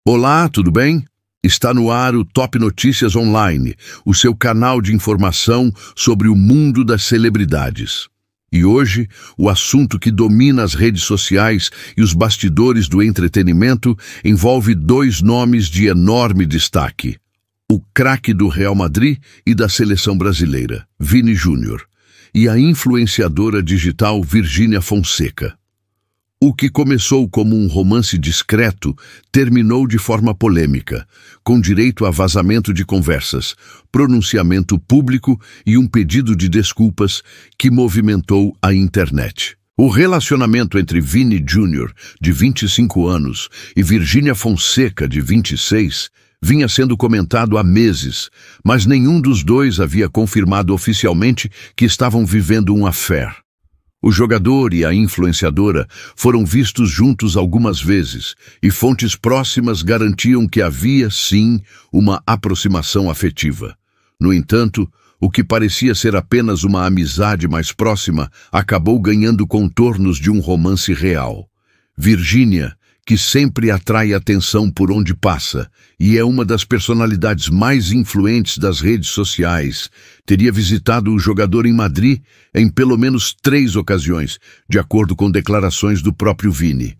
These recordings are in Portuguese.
Olá, tudo bem? Está no ar o Top Notícias Online, o seu canal de informação sobre o mundo das celebridades. E hoje, o assunto que domina as redes sociais e os bastidores do entretenimento envolve dois nomes de enorme destaque: o craque do Real Madrid e da seleção brasileira, Vini Júnior, e a influenciadora digital Virgínia Fonseca. O que começou como um romance discreto terminou de forma polêmica, com direito a vazamento de conversas, pronunciamento público e um pedido de desculpas que movimentou a internet. O relacionamento entre Vini Júnior, de 25 anos, e Virgínia Fonseca, de 26, vinha sendo comentado há meses, mas nenhum dos dois havia confirmado oficialmente que estavam vivendo um affair. O jogador e a influenciadora foram vistos juntos algumas vezes, e fontes próximas garantiam que havia, sim, uma aproximação afetiva. No entanto, o que parecia ser apenas uma amizade mais próxima acabou ganhando contornos de um romance real. Virgínia, que sempre atrai atenção por onde passa e é uma das personalidades mais influentes das redes sociais, teria visitado o jogador em Madrid em pelo menos 3 ocasiões, de acordo com declarações do próprio Vini.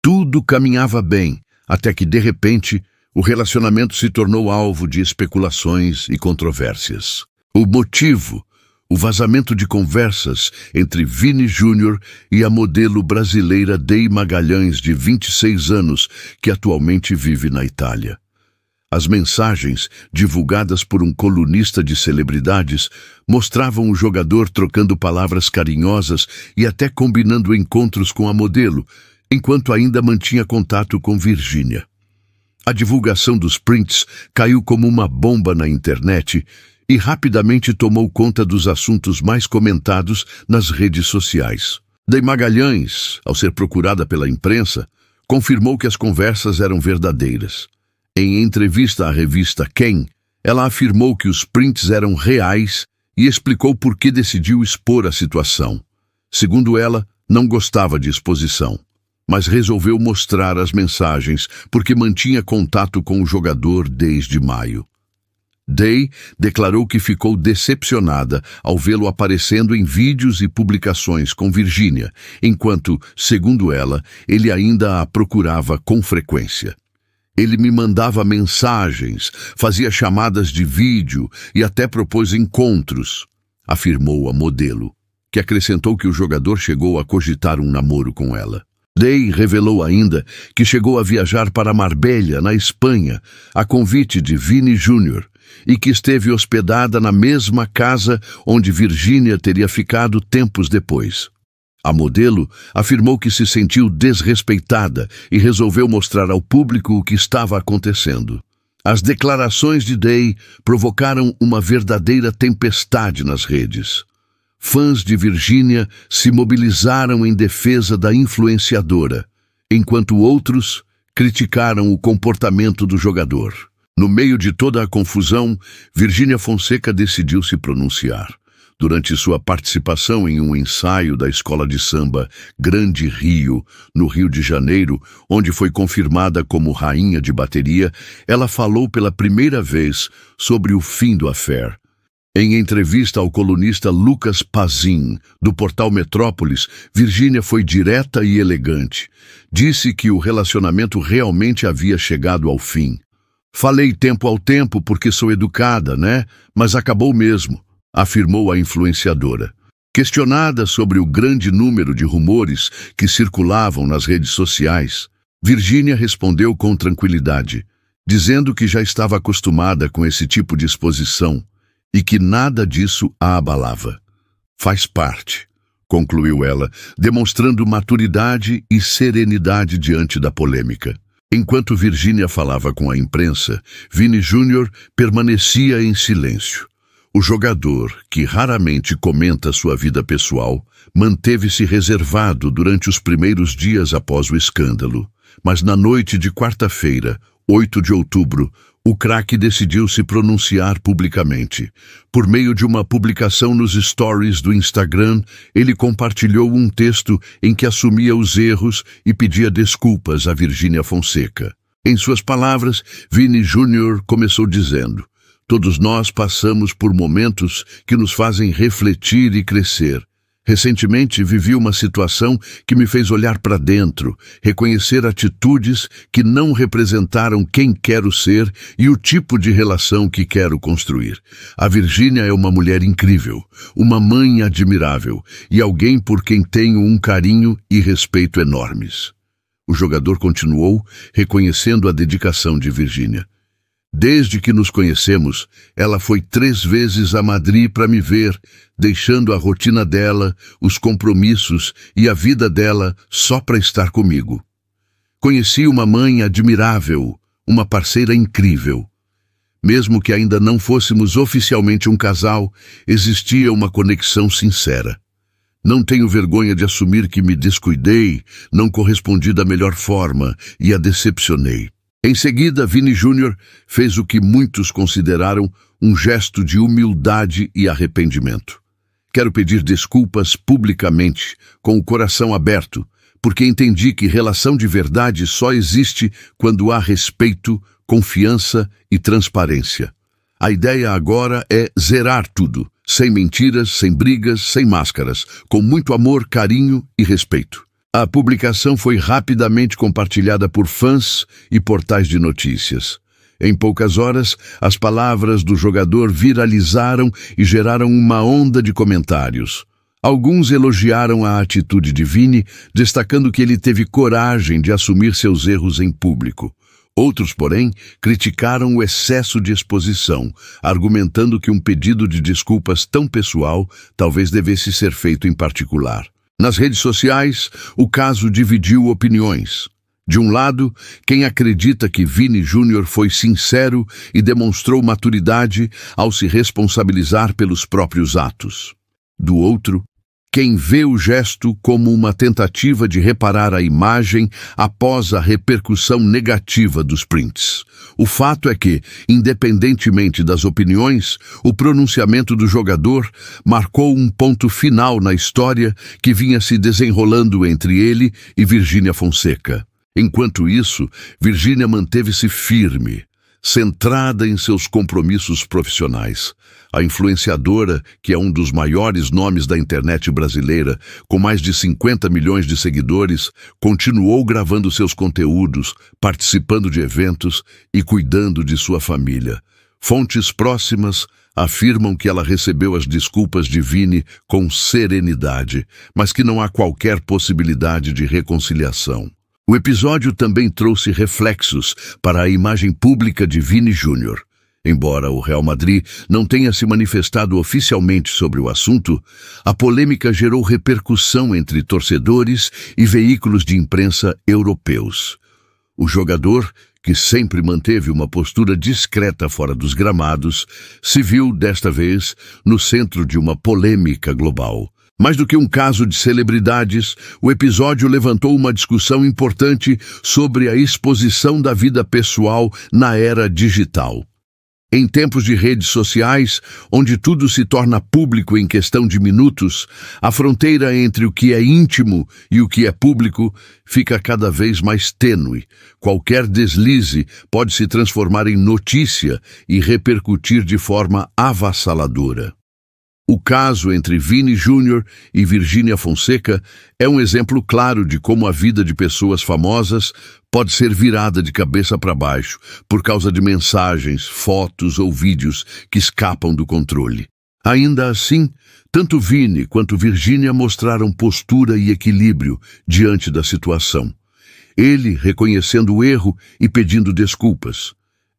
Tudo caminhava bem, até que, de repente, o relacionamento se tornou alvo de especulações e controvérsias. O motivo: o vazamento de conversas entre Vini Júnior e a modelo brasileira Day Magalhães, de 26 anos, que atualmente vive na Itália. As mensagens, divulgadas por um colunista de celebridades, mostravam o jogador trocando palavras carinhosas e até combinando encontros com a modelo, enquanto ainda mantinha contato com Virgínia. A divulgação dos prints caiu como uma bomba na internet e rapidamente tomou conta dos assuntos mais comentados nas redes sociais. Day Magalhães, ao ser procurada pela imprensa, confirmou que as conversas eram verdadeiras. Em entrevista à revista Quem, ela afirmou que os prints eram reais e explicou por que decidiu expor a situação. Segundo ela, não gostava de exposição, mas resolveu mostrar as mensagens porque mantinha contato com o jogador desde maio. Day declarou que ficou decepcionada ao vê-lo aparecendo em vídeos e publicações com Virgínia, enquanto, segundo ela, ele ainda a procurava com frequência. Ele me mandava mensagens, fazia chamadas de vídeo e até propôs encontros, afirmou a modelo, que acrescentou que o jogador chegou a cogitar um namoro com ela. Day revelou ainda que chegou a viajar para Marbella, na Espanha, a convite de Vini Júnior, e que esteve hospedada na mesma casa onde Virgínia teria ficado tempos depois. A modelo afirmou que se sentiu desrespeitada e resolveu mostrar ao público o que estava acontecendo. As declarações de Day provocaram uma verdadeira tempestade nas redes. Fãs de Virgínia se mobilizaram em defesa da influenciadora, enquanto outros criticaram o comportamento do jogador. No meio de toda a confusão, Virgínia Fonseca decidiu se pronunciar. Durante sua participação em um ensaio da escola de samba Grande Rio, no Rio de Janeiro, onde foi confirmada como rainha de bateria, ela falou pela primeira vez sobre o fim do affair. Em entrevista ao colunista Lucas Pazin, do portal Metrópolis, Virgínia foi direta e elegante. Disse que o relacionamento realmente havia chegado ao fim. "Falei tempo ao tempo porque sou educada, né? Mas acabou mesmo", afirmou a influenciadora. Questionada sobre o grande número de rumores que circulavam nas redes sociais, Virgínia respondeu com tranquilidade, dizendo que já estava acostumada com esse tipo de exposição e que nada disso a abalava. "Faz parte", concluiu ela, demonstrando maturidade e serenidade diante da polêmica. Enquanto Virgínia falava com a imprensa, Vini Júnior permanecia em silêncio. O jogador, que raramente comenta sua vida pessoal, manteve-se reservado durante os primeiros dias após o escândalo. Mas na noite de quarta-feira, 8 de outubro, o craque decidiu se pronunciar publicamente. Por meio de uma publicação nos stories do Instagram, ele compartilhou um texto em que assumia os erros e pedia desculpas a Virgínia Fonseca. Em suas palavras, Vini Júnior começou dizendo: todos nós passamos por momentos que nos fazem refletir e crescer. Recentemente vivi uma situação que me fez olhar para dentro, reconhecer atitudes que não representaram quem quero ser e o tipo de relação que quero construir. A Virgínia é uma mulher incrível, uma mãe admirável e alguém por quem tenho um carinho e respeito enormes. O jogador continuou, reconhecendo a dedicação de Virgínia. Desde que nos conhecemos, ela foi 3 vezes a Madrid para me ver, deixando a rotina dela, os compromissos e a vida dela só para estar comigo. Conheci uma mãe admirável, uma parceira incrível. Mesmo que ainda não fôssemos oficialmente um casal, existia uma conexão sincera. Não tenho vergonha de assumir que me descuidei, não correspondi da melhor forma e a decepcionei. Em seguida, Vini Júnior fez o que muitos consideraram um gesto de humildade e arrependimento. Quero pedir desculpas publicamente, com o coração aberto, porque entendi que relação de verdade só existe quando há respeito, confiança e transparência. A ideia agora é zerar tudo, sem mentiras, sem brigas, sem máscaras, com muito amor, carinho e respeito. A publicação foi rapidamente compartilhada por fãs e portais de notícias. Em poucas horas, as palavras do jogador viralizaram e geraram uma onda de comentários. Alguns elogiaram a atitude de Vini, destacando que ele teve coragem de assumir seus erros em público. Outros, porém, criticaram o excesso de exposição, argumentando que um pedido de desculpas tão pessoal talvez devesse ser feito em particular. Nas redes sociais, o caso dividiu opiniões. De um lado, quem acredita que Vini Júnior foi sincero e demonstrou maturidade ao se responsabilizar pelos próprios atos. Do outro, quem vê o gesto como uma tentativa de reparar a imagem após a repercussão negativa dos prints. O fato é que, independentemente das opiniões, o pronunciamento do jogador marcou um ponto final na história que vinha se desenrolando entre ele e Virgínia Fonseca. Enquanto isso, Virgínia manteve-se firme, centrada em seus compromissos profissionais. A influenciadora, que é um dos maiores nomes da internet brasileira, com mais de 50 milhões de seguidores, continuou gravando seus conteúdos, participando de eventos e cuidando de sua família. Fontes próximas afirmam que ela recebeu as desculpas de Vini com serenidade, mas que não há qualquer possibilidade de reconciliação. O episódio também trouxe reflexos para a imagem pública de Vini Júnior. Embora o Real Madrid não tenha se manifestado oficialmente sobre o assunto, a polêmica gerou repercussão entre torcedores e veículos de imprensa europeus. O jogador, que sempre manteve uma postura discreta fora dos gramados, se viu, desta vez, no centro de uma polêmica global. Mais do que um caso de celebridades, o episódio levantou uma discussão importante sobre a exposição da vida pessoal na era digital. Em tempos de redes sociais, onde tudo se torna público em questão de minutos, a fronteira entre o que é íntimo e o que é público fica cada vez mais tênue. Qualquer deslize pode se transformar em notícia e repercutir de forma avassaladora. O caso entre Vini Júnior e Virgínia Fonseca é um exemplo claro de como a vida de pessoas famosas pode ser virada de cabeça para baixo por causa de mensagens, fotos ou vídeos que escapam do controle. Ainda assim, tanto Vini quanto Virgínia mostraram postura e equilíbrio diante da situação. Ele reconhecendo o erro e pedindo desculpas.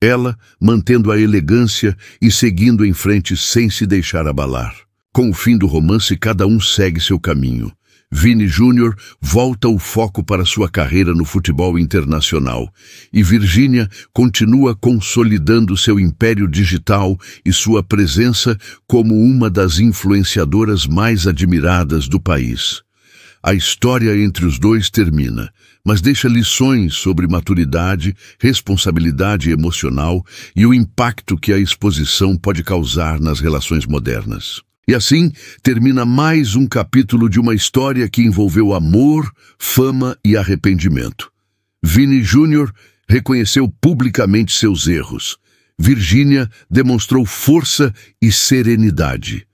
Ela mantendo a elegância e seguindo em frente sem se deixar abalar. Com o fim do romance, cada um segue seu caminho. Vini Júnior volta o foco para sua carreira no futebol internacional e Virgínia continua consolidando seu império digital e sua presença como uma das influenciadoras mais admiradas do país. A história entre os dois termina, mas deixa lições sobre maturidade, responsabilidade emocional e o impacto que a exposição pode causar nas relações modernas. E assim, termina mais um capítulo de uma história que envolveu amor, fama e arrependimento. Vini Júnior reconheceu publicamente seus erros. Virgínia demonstrou força e serenidade.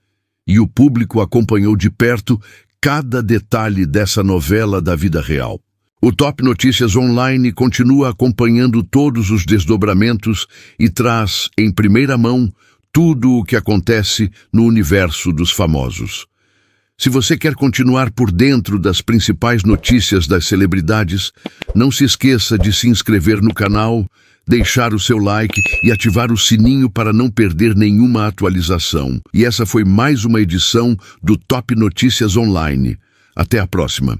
E o público acompanhou de perto cada detalhe dessa novela da vida real. O Top Notícias Online continua acompanhando todos os desdobramentos e traz, em primeira mão, tudo o que acontece no universo dos famosos. Se você quer continuar por dentro das principais notícias das celebridades, não se esqueça de se inscrever no canal, deixar o seu like e ativar o sininho para não perder nenhuma atualização. E essa foi mais uma edição do Top Notícias Online. Até a próxima.